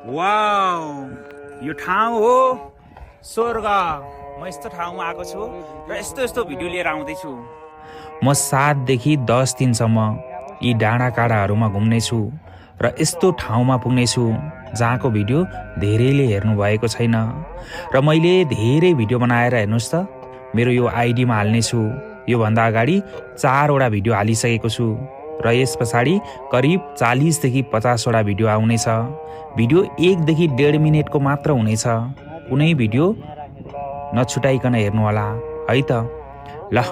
Wow, यो ठाउँ हो स्वर्ग। म यस्तो ठाउँमा आएको छु र यस्तो यस्तो भिडियो लिएर आउँदैछु। म 7 देखि 10 दिनसम्म यी डाँडा काँडाहरूमा घुम्नेछु र यस्तो ठाउँमा पुग्नेछु जहाँको भिडियो धेरैले हेर्नु भएको छैन। र मैले धेरै भिडियो बनाएर हेर्नुहोस् त मेरो यो आइडीमा हाल्नेछु। योभन्दा अगाडि 4वटा भिडियो हालिसकेको छु र यस पछाडि करिब 40 देखि 50वटा भिडियो आउनेछ। भिडियो 1 देखि 1.5 मिनेटको मात्र हुनेछ। कुनै भिडियो नछुटाइकन हेर्नुहोला है त। ल,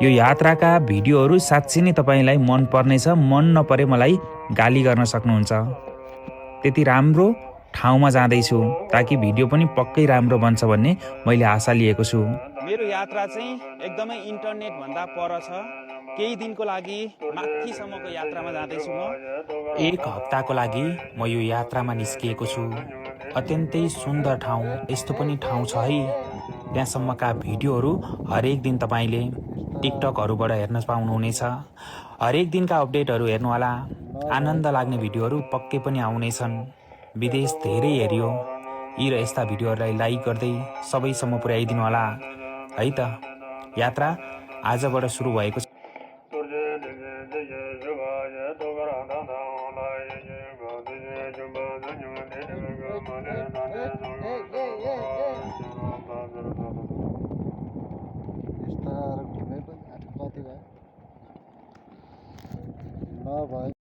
यो यात्राका भिडियोहरू साँच्चै नै तपाईँलाई मन पर्नेछ। मन नपरे मलाई गाली गर्न सक्नुहुन्छ। त्यति राम्रो ठाउँमा जाँदैछु ताकि भिडियो पनि पक्कै राम्रो बन्छ भन्ने मैले आशा लिएको छु। मेरो यात्रा चाहिँ एकदमै इन्टरनेट भन्दा पर छ। केही दिनको लागि माथिसम्मको यात्रामा जाँदैछु म। 1 हप्ताको लागि म यो यात्रामा निस्किएको छु। अत्यन्तै सुन्दर ठाउँ। यस्तो पनि ठाउँ छ है। त्यहाँसम्मका भिडियोहरू हरेक दिन तपाईँले टिकटकहरूबाट हेर्न पाउनुहुनेछ। हरेक दिनका अपडेटहरू हेर्नुहोला। आनन्द लाग्ने भिडियोहरू पक्कै पनि आउनेछन्। विदेश धेरै हेरियो। यी र यस्ता भिडियोहरूलाई लाइक गर्दै सबैसम्म पुर्याइदिनु होला है त। यात्रा आजबाट सुरु भएको छ। घुमे पनि कति भयो